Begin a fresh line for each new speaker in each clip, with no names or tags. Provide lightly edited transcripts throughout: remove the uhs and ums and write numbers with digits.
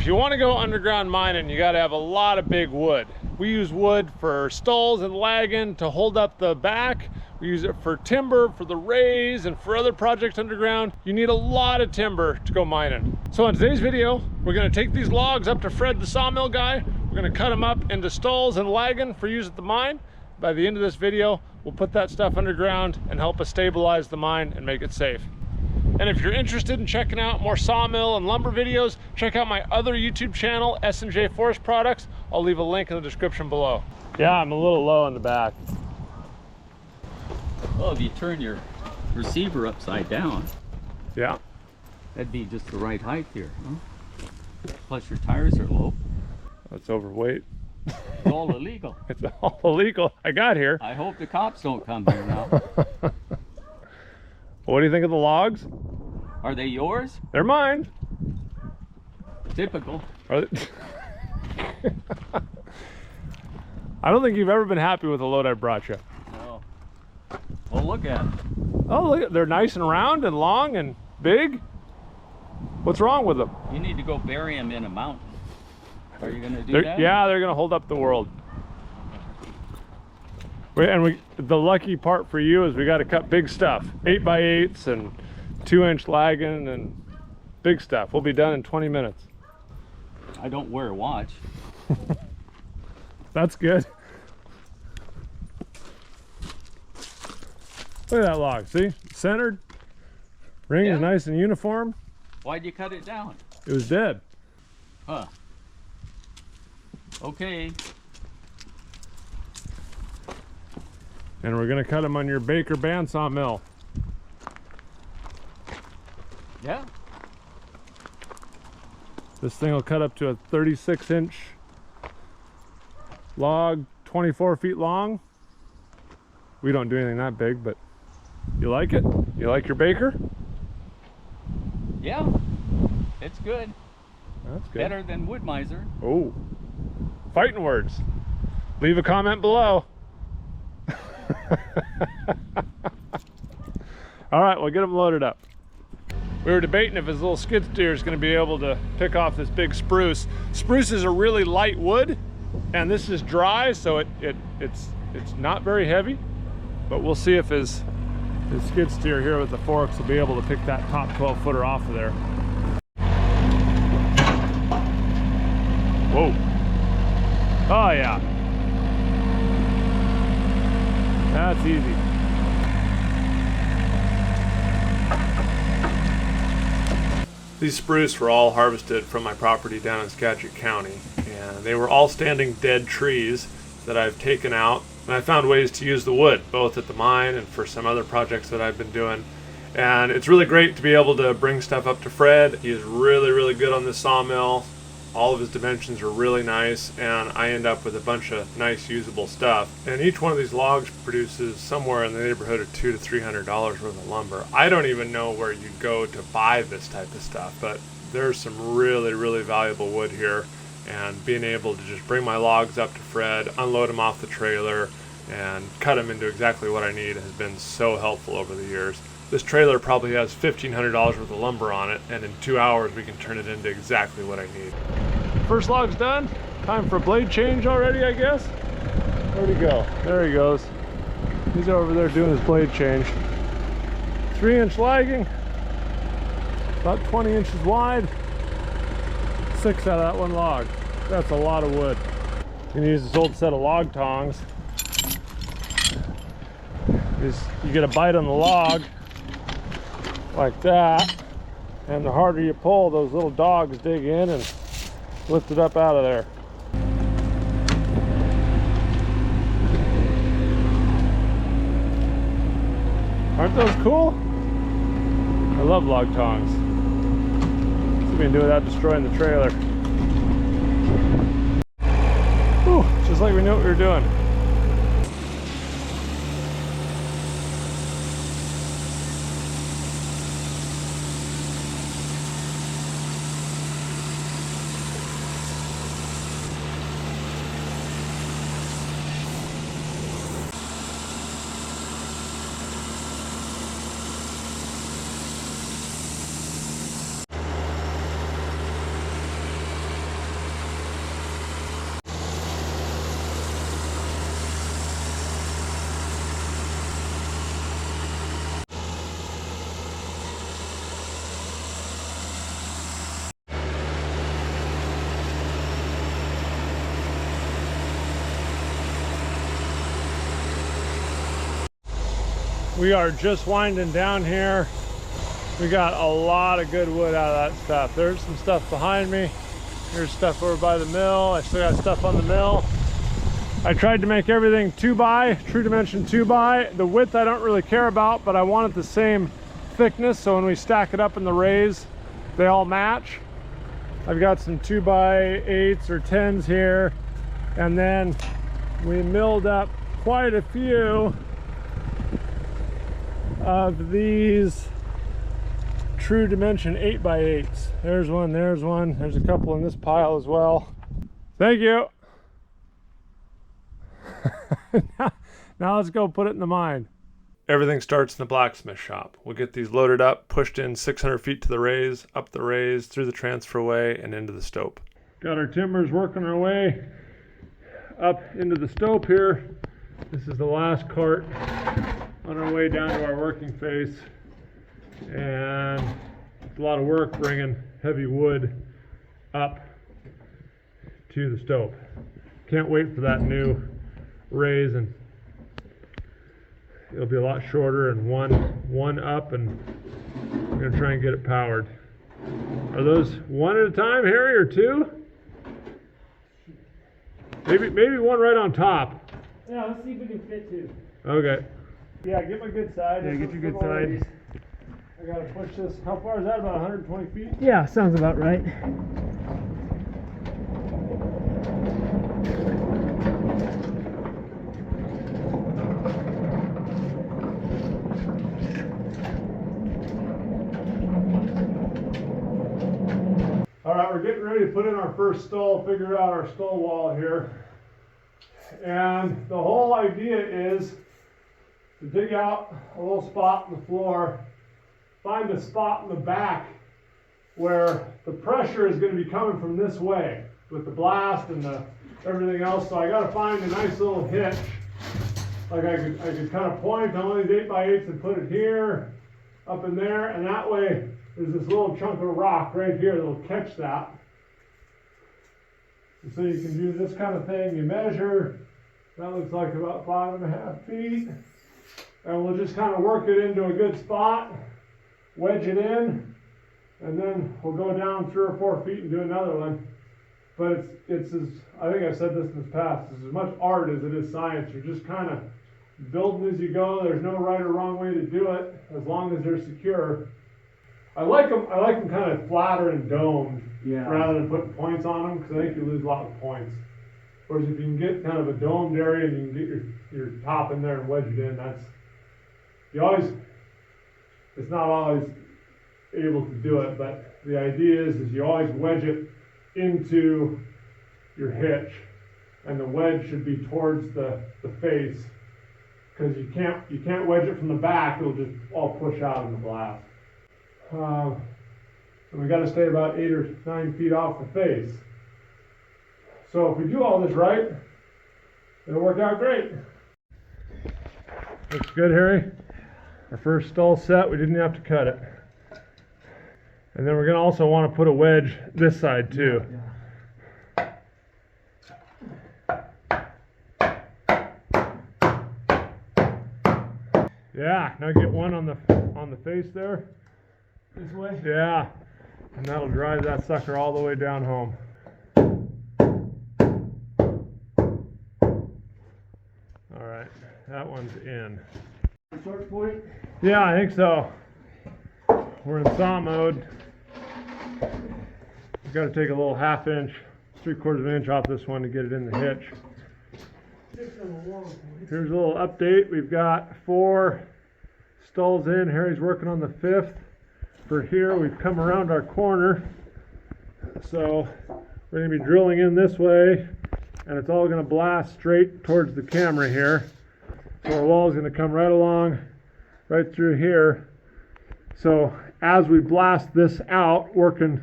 If you want to go underground mining, you got to have a lot of big wood. We use wood for stalls and lagging to hold up the back. We use it for timber, for the raise, and for other projects underground. You need a lot of timber to go mining. So in today's video, we're going to take these logs up to Fred, the sawmill guy. We're going to cut them up into stalls and lagging for use at the mine. By the end of this video, we'll put that stuff underground and help us stabilize the mine and make it safe. And if you're interested in checking out more sawmill and lumber videos, check out my other YouTube channel, S&J Forest Products. I'll leave a link in the description below. Yeah, I'm a little low in the back.
Well, if you turn your receiver upside down,
yeah,
that'd be just the right height here, huh? Plus your tires are low.
That's overweight.
It's all illegal.
It's all illegal. I got here.
I hope the cops don't come here now.
What do you think of the logs?
Are they yours?
They're mine.
Typical.
Are they... I don't think you've ever been happy with the load I brought you.
No. Well, look at them.
Oh, look, they're nice and round and long and big. What's wrong with them?
You need to go bury them in a mountain. Are you going to do that?
Yeah, they're going to hold up the world. The lucky part for you is we got to cut big stuff, 8x8s and 2-inch lagging and big stuff. We'll be done in 20 minutes.
I don't wear a watch.
That's good. Look at that log, see? Centered. Ring is nice and uniform.
Why'd you cut it down?
It was dead.
Huh. Okay.
And we're gonna cut them on your Baker bandsaw mill.
Yeah.
This thing will cut up to a 36-inch log, 24 feet long. We don't do anything that big, but you like it? You like your Baker?
Yeah. It's good.
That's good.
Better than Wood Miser.
Oh. Fighting words. Leave a comment below. All right, we'll get them loaded up. We were debating if his little skid steer is going to be able to pick off this big spruce. Spruce is a really light wood, and this is dry, so it's not very heavy. But we'll see if his skid steer here with the forks will be able to pick that top 12-footer off of there. Whoa! Oh yeah. That's easy. These spruce were all harvested from my property down in Skagit County, and they were all standing dead trees that I've taken out, and I found ways to use the wood, both at the mine and for some other projects that I've been doing. And it's really great to be able to bring stuff up to Fred. He is really, really good on this sawmill. All of his dimensions are really nice, and I end up with a bunch of nice usable stuff. And each one of these logs produces somewhere in the neighborhood of $200 to $300 worth of lumber. I don't even know where you'd go to buy this type of stuff, but there's some really, really valuable wood here. And being able to just bring my logs up to Fred, unload them off the trailer, and cut them into exactly what I need has been so helpful over the years. This trailer probably has $1,500 worth of lumber on it, and in 2 hours we can turn it into exactly what I need. First log's done. Time for a blade change already, I guess. Where'd he go? There he goes. He's over there doing his blade change. 3-inch lagging, about 20 inches wide. 6 out of that one log. That's a lot of wood. You can use this old set of log tongs. You get a bite on the log like that, and the harder you pull, those little dogs dig in and lift it up out of there. Aren't those cool? I love log tongs. See if we can do without destroying the trailer. Whew, just like we knew what we were doing. We are just winding down here. We got a lot of good wood out of that stuff. There's some stuff behind me. There's stuff over by the mill. I still got stuff on the mill. I tried to make everything 2x, true dimension 2x. The width I don't really care about, but I want it the same thickness, so when we stack it up in the rays, they all match. I've got some 2x8s or 10s here, and then we milled up quite a few of these true dimension 8x8s. There's one, there's one. There's a couple in this pile as well. Thank you. Now let's go put it in the mine. Everything starts in the blacksmith shop. We'll get these loaded up, pushed in 600 feet to the rays, up the rays, through the transferway, and into the stope. Got our timbers working our way up into the stope here. This is the last cart on our way down to our working face. And it's a lot of work bringing heavy wood up to the stope. Can't wait for that new raise, and it'll be a lot shorter and one up, and we're gonna try and get it powered. Are those one at a time, Harry, or two? Maybe one right on top.
Yeah, let's see if we can fit two.
Okay. Yeah, get my good side.
Yeah, get your good side.
I gotta push this. How far is that? About 120 feet?
Yeah, sounds about right.
All right, we're getting ready to put in our first stull, figure out our stull wall here. And the whole idea is to dig out a little spot in the floor, find a spot in the back where the pressure is going to be coming from this way with the blast and everything else. So I got to find a nice little hitch. Like I could kind of point on one of these 8x8s and put it here, up in there, and that way there's this little chunk of rock right here that will catch that. And so you can do this kind of thing. You measure, that looks like about 5.5 feet. And we'll just kind of work it into a good spot, wedge it in, and then we'll go down 3 or 4 feet and do another one. But it's as, I think I've said this in the past, it's as much art as it is science. You're just kind of building as you go. There's no right or wrong way to do it, as long as they're secure. I like them kind of flatter and domed, rather than putting points on them, because I think you lose a lot of points. Whereas if you can get kind of a domed area and you can get your top in there and wedge it in, it's not always able to do it, but the idea is you always wedge it into your hitch, and the wedge should be towards the face, because you can't wedge it from the back. It'll just all push out in the blast. And we got to stay about 8 or 9 feet off the face. So if we do all this right, it'll work out great. Looks good, Harry. Our first stull set, we didn't have to cut it. And then we're going to also want to put a wedge this side too. Yeah, now get one on the face there.
This way?
Yeah, and that'll drive that sucker all the way down home. All right, that one's in.
Short point?
Yeah, I think so. We're in saw mode. We've got to take a little 1/2 inch, 3/4 inch off this one to get it in the hitch. Here's a little update. We've got 4 stulls in. Harry's working on the 5th. For here, we've come around our corner. So we're going to be drilling in this way, and it's all going to blast straight towards the camera here. So our wall is going to come right along, right through here. So as we blast this out, working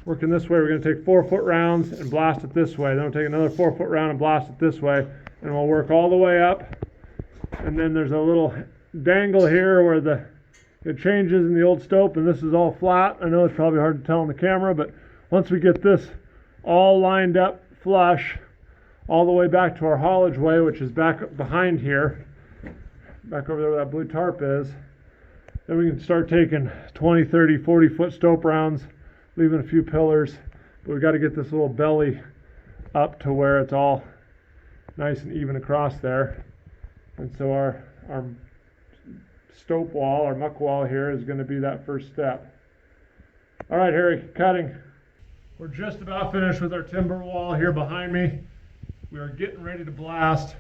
this way, we're going to take 4-foot rounds and blast it this way. Then we'll take another 4-foot round and blast it this way, and we'll work all the way up. And then there's a little dangle here where it changes in the old stope, and this is all flat. I know it's probably hard to tell on the camera, but once we get this all lined up flush all the way back to our haulage way, which is back up behind here, back over there where that blue tarp is. Then we can start taking 20, 30, 40 foot stope rounds, leaving a few pillars. But we got to get this little belly up to where it's all nice and even across there. And so our stope wall, our muck wall here is going to be that first step. All right, Harry, cutting. We're just about finished with our timber wall here behind me. We are getting ready to blast.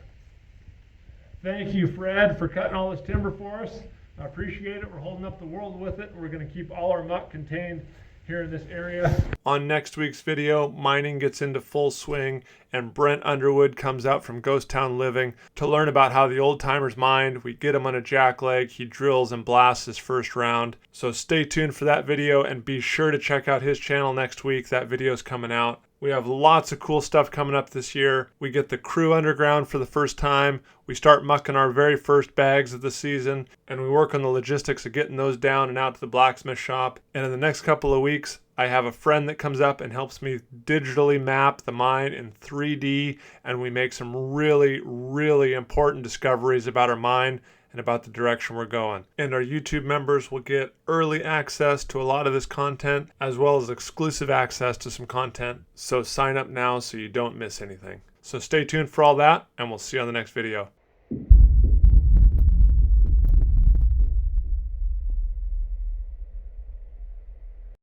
Thank you, Fred, for cutting all this timber for us. I appreciate it. We're holding up the world with it. We're going to keep all our muck contained here in this area. On next week's video, mining gets into full swing and Brent Underwood comes out from Ghost Town Living to learn about how the old timers mined. We get him on a jackleg, he drills and blasts his first round. So stay tuned for that video and be sure to check out his channel next week. That video's coming out. We have lots of cool stuff coming up this year. We get the crew underground for the first time. We start mucking our very first bags of the season, and we work on the logistics of getting those down and out to the blacksmith shop. And in the next couple of weeks, I have a friend that comes up and helps me digitally map the mine in 3D, and we make some really, really important discoveries about our mine and about the direction we're going. And our YouTube members will get early access to a lot of this content, as well as exclusive access to some content. So sign up now so you don't miss anything. So stay tuned for all that, and we'll see you on the next video.